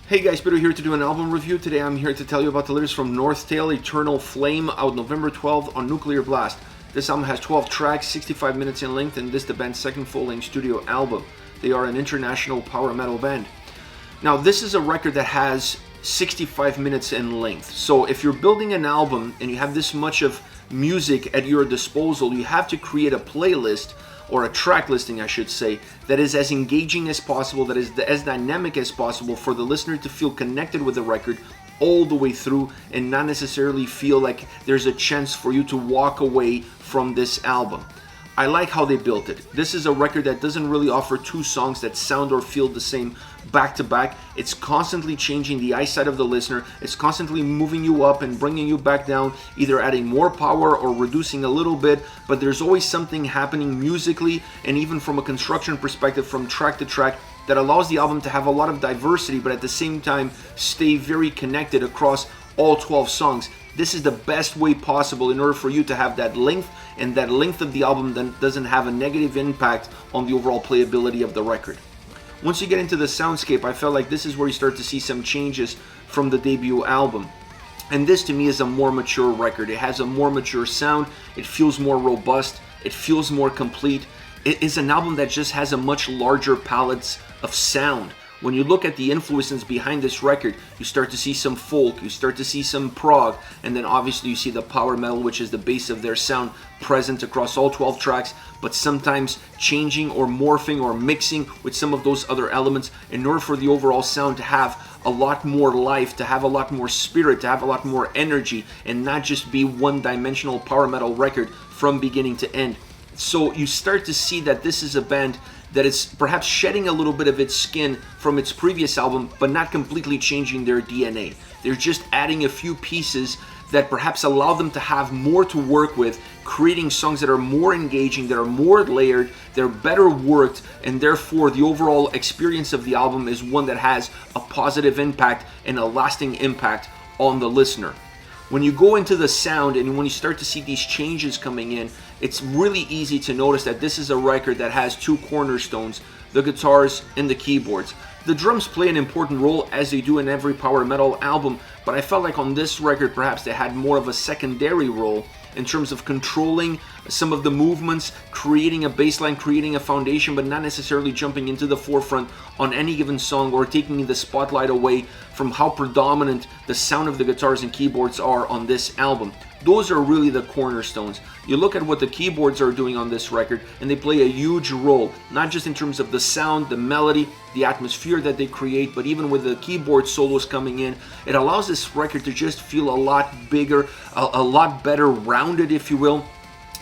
Hey guys, Peter here to do an album review. Today I'm here to tell you about the latest from NorthTale, Eternal Flame, out November 12th on Nuclear Blast. This album has 12 tracks, 65 minutes in length, and this is the band's second full-length studio album. They are an international power metal band. Now this is a record that has 65 minutes in length. So if you're building an album and you have this much of music at your disposal, you have to create a playlist, or a track listing I should say, that is as engaging as possible, that is as dynamic as possible for the listener to feel connected with the record all the way through and not necessarily feel like there's a chance for you to walk away from this album. I like how they built it. This is a record that doesn't really offer two songs that sound or feel the same back to back. It's constantly changing the eyesight of the listener. It's constantly moving you up and bringing you back down, either adding more power or reducing a little bit, but there's always something happening musically and even from a construction perspective from track to track that allows the album to have a lot of diversity, but at the same time stay very connected across all 12 songs. This is the best way possible in order for you to have that length, and that length of the album then doesn't have a negative impact on the overall playability of the record. Once you get into the soundscape, I felt like this is where you start to see some changes from the debut album. And this to me is a more mature record. It has a more mature sound, it feels more robust, it feels more complete. It is an album that just has a much larger palette of sound. When you look at the influences behind this record, you start to see some folk, you start to see some prog, and then obviously you see the power metal, which is the base of their sound, present across all 12 tracks, but sometimes changing or morphing or mixing with some of those other elements in order for the overall sound to have a lot more life, to have a lot more spirit, to have a lot more energy, and not just be one-dimensional power metal record from beginning to end. So you start to see that this is a band that is perhaps shedding a little bit of its skin from its previous album, but not completely changing their DNA. They're just adding a few pieces that perhaps allow them to have more to work with, creating songs that are more engaging, that are more layered, they're better worked, and therefore the overall experience of the album is one that has a positive impact and a lasting impact on the listener. When you go into the sound and when you start to see these changes coming in, it's really easy to notice that this is a record that has two cornerstones, the guitars and the keyboards. The drums play an important role, as they do in every power metal album, but I felt like on this record perhaps they had more of a secondary role in terms of controlling some of the movements, creating a baseline, creating a foundation, but not necessarily jumping into the forefront on any given song or taking the spotlight away from how predominant the sound of the guitars and keyboards are on this album. Those are really the cornerstones. You look at what the keyboards are doing on this record and they play a huge role, not just in terms of the sound, the melody, the atmosphere that they create, but even with the keyboard solos coming in, it allows this record to just feel a lot bigger, a lot better rounded, if you will,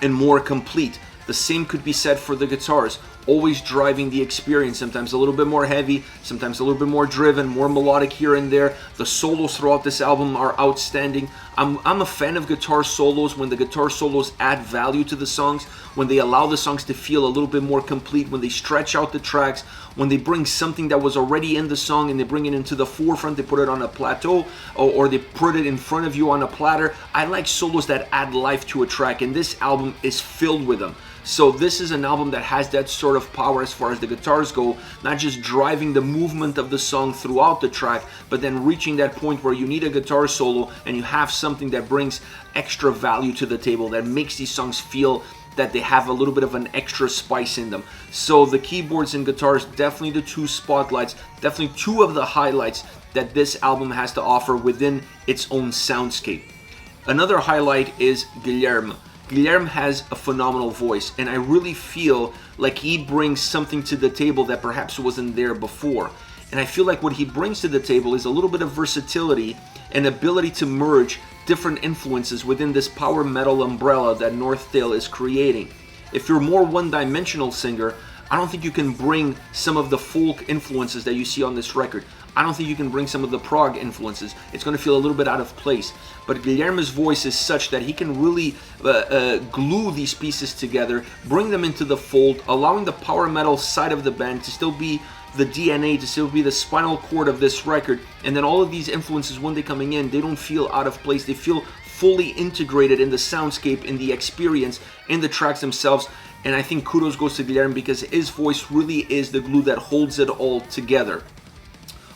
and more complete. The same could be said for the guitars, always driving the experience, sometimes a little bit more heavy, sometimes a little bit more driven, more melodic here and there. The solos throughout this album are outstanding. I'm a fan of guitar solos when the guitar solos add value to the songs, when they allow the songs to feel a little bit more complete, when they stretch out the tracks, when they bring something that was already in the song and they bring it into the forefront, they put it on a plateau or they put it in front of you on a platter. I like solos that add life to a track, and this album is filled with them. So this is an album that has that sort of power as far as the guitars go, not just driving the movement of the song throughout the track, but then reaching that point where you need a guitar solo and you have something that brings extra value to the table, that makes these songs feel that they have a little bit of an extra spice in them. So the keyboards and guitars, definitely the two spotlights, definitely two of the highlights that this album has to offer within its own soundscape. Another highlight is Guilherme. Guilherme has a phenomenal voice, and I really feel like he brings something to the table that perhaps wasn't there before. And I feel like what he brings to the table is a little bit of versatility and ability to merge different influences within this power metal umbrella that NorthTale is creating. If you're a more one-dimensional singer, I don't think you can bring some of the folk influences that you see on this record. I don't think you can bring some of the prog influences. It's going to feel a little bit out of place. But Guilherme's voice is such that he can really glue these pieces together, bring them into the fold, allowing the power metal side of the band to still be the DNA, to still be the spinal cord of this record. And then all of these influences, when they're coming in, they don't feel out of place. They feel fully integrated in the soundscape, in the experience, in the tracks themselves. And I think kudos goes to Guilherme because his voice really is the glue that holds it all together.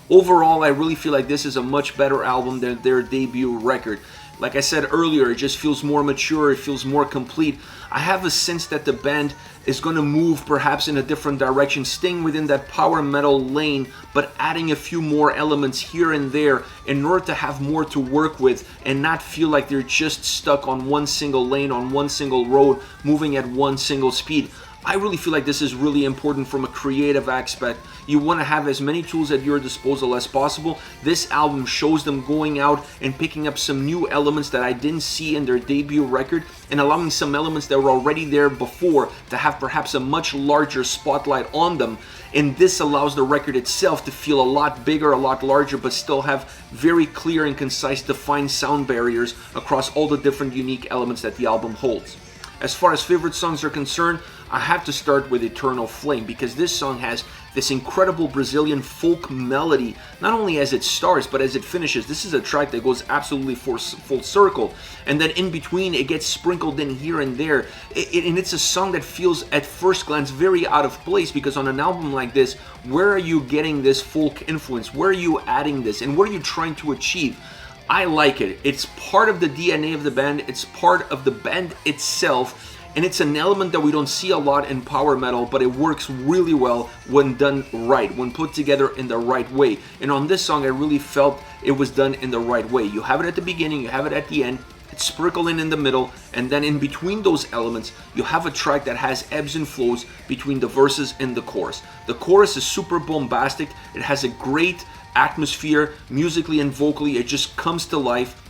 Overall, I really feel like this is a much better album than their debut record. Like I said earlier, it just feels more mature, it feels more complete. I have a sense that the band is going to move perhaps in a different direction, staying within that power metal lane, but adding a few more elements here and there in order to have more to work with and not feel like they're just stuck on one single lane, on one single road, moving at one single speed. I really feel like this is really important from a creative aspect. You want to have as many tools at your disposal as possible. This album shows them going out and picking up some new elements that I didn't see in their debut record, and allowing some elements that were already there before to have perhaps a much larger spotlight on them. And this allows the record itself to feel a lot bigger, a lot larger, but still have very clear and concise defined sound barriers across all the different unique elements that the album holds. As far as favorite songs are concerned, I have to start with Eternal Flame, because this song has this incredible Brazilian folk melody, not only as it starts, but as it finishes. This is a track that goes absolutely full circle, and then in between it gets sprinkled in here and there, and it's a song that feels at first glance very out of place, because on an album like this, where are you getting this folk influence? Where are you adding this? And what are you trying to achieve? I like it. It's part of the DNA of the band. It's part of the band itself. And it's an element that we don't see a lot in power metal, but it works really well when done right, when put together in the right way. And on this song, I really felt it was done in the right way. You have it at the beginning, you have it at the end, it's sprinkled in the middle, and then in between those elements, you have a track that has ebbs and flows between the verses and the chorus. The chorus is super bombastic. It has a great atmosphere, musically and vocally. It just comes to life.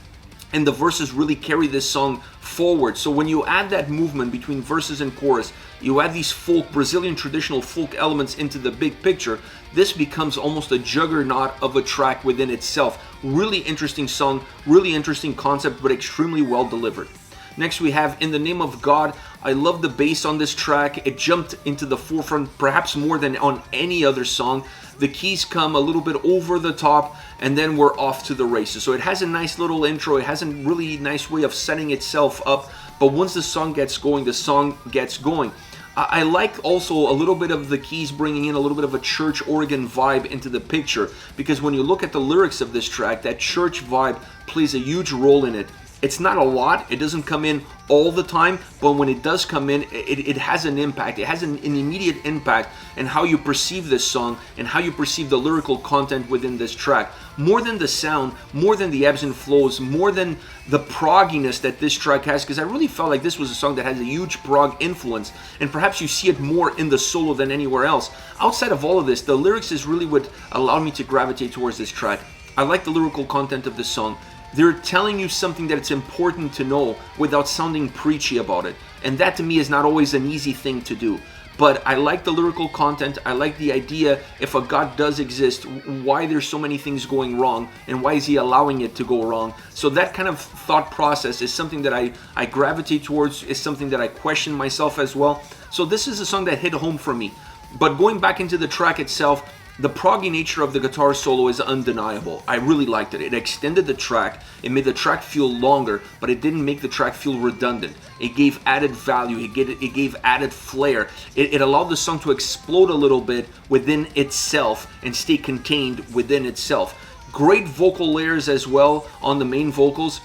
And the verses really carry this song forward. So when you add that movement between verses and chorus, you add these folk, Brazilian traditional folk elements into the big picture, this becomes almost a juggernaut of a track within itself. Really interesting song, really interesting concept, but extremely well delivered. Next we have In the Name of God. I love the bass on this track. It jumped into the forefront perhaps more than on any other song. The keys come a little bit over the top, and then we're off to the races. So it has a nice little intro. It has a really nice way of setting itself up, but once the song gets going, the song gets going. I like also a little bit of the keys bringing in a little bit of a church organ vibe into the picture, because when you look at the lyrics of this track, that church vibe plays a huge role in it. It's not a lot, it doesn't come in all the time, but when it does come in, it has an impact. It has an immediate impact in how you perceive this song and how you perceive the lyrical content within this track. More than the sound, more than the ebbs and flows, more than the progginess that this track has, because I really felt like this was a song that has a huge prog influence, and perhaps you see it more in the solo than anywhere else. Outside of all of this, the lyrics is really what allowed me to gravitate towards this track. I like the lyrical content of this song. They're telling you something that it's important to know without sounding preachy about it. And that to me is not always an easy thing to do. But I like the lyrical content. I like the idea, if a God does exist, why there's so many things going wrong and why is he allowing it to go wrong. So that kind of thought process is something that I gravitate towards, is something that I question myself as well. So this is a song that hit home for me. But going back into the track itself, the proggy nature of the guitar solo is undeniable. I really liked it. It extended the track. It made the track feel longer, but it didn't make the track feel redundant. It gave added value. It gave added flair. It allowed the song to explode a little bit within itself and stay contained within itself. Great vocal layers as well on the main vocals.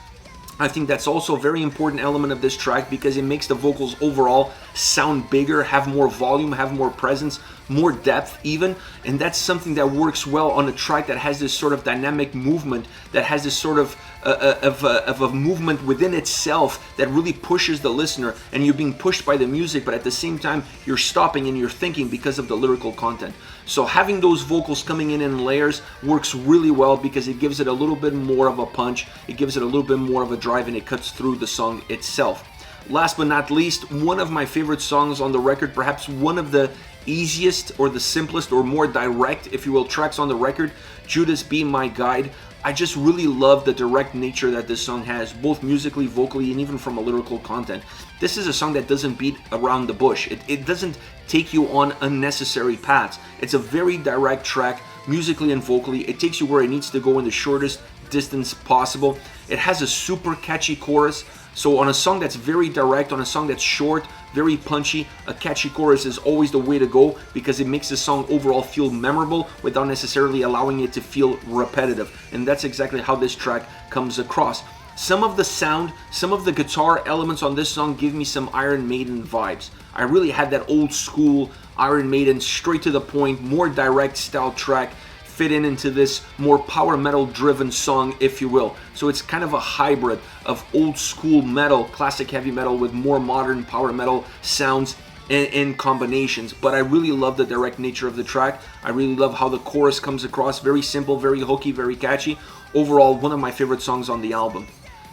I think that's also a very important element of this track, because it makes the vocals overall sound bigger, have more volume, have more presence, more depth even, and that's something that works well on a track that has this sort of dynamic movement, that has this sort of a movement within itself that really pushes the listener, and you're being pushed by the music, but at the same time you're stopping and you're thinking because of the lyrical content. So having those vocals coming in layers works really well, because it gives it a little bit more of a punch, it gives it a little bit more of a drive, and it cuts through the song itself. Last but not least, one of my favorite songs on the record, perhaps one of the easiest or the simplest or more direct, if you will, tracks on the record, Judas, Be My Guide. I just really love the direct nature that this song has, both musically, vocally, and even from a lyrical content. This is a song that doesn't beat around the bush. It doesn't take you on unnecessary paths. It's a very direct track, musically and vocally. It takes you where it needs to go in the shortest distance possible. It has a super catchy chorus. So on a song that's very direct, on a song that's short, very punchy, a catchy chorus is always the way to go because it makes the song overall feel memorable without necessarily allowing it to feel repetitive. And that's exactly how this track comes across. Some of the sound, some of the guitar elements on this song give me some Iron Maiden vibes. I really had that old school Iron Maiden, straight to the point, more direct style track fit into this more power metal driven song, if you will. So it's kind of a hybrid of old school metal, classic heavy metal with more modern power metal sounds and combinations. But I really love the direct nature of the track. I really love how the chorus comes across, very simple, very hooky, very catchy. Overall, one of my favorite songs on the album.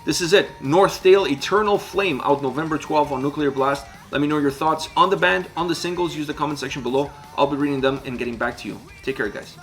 This is it, NorthTale, Eternal Flame, out November 12 on Nuclear Blast. Let me know your thoughts on the band, on the singles. Use the comment section below. I'll be reading them and getting back to you. Take care, guys.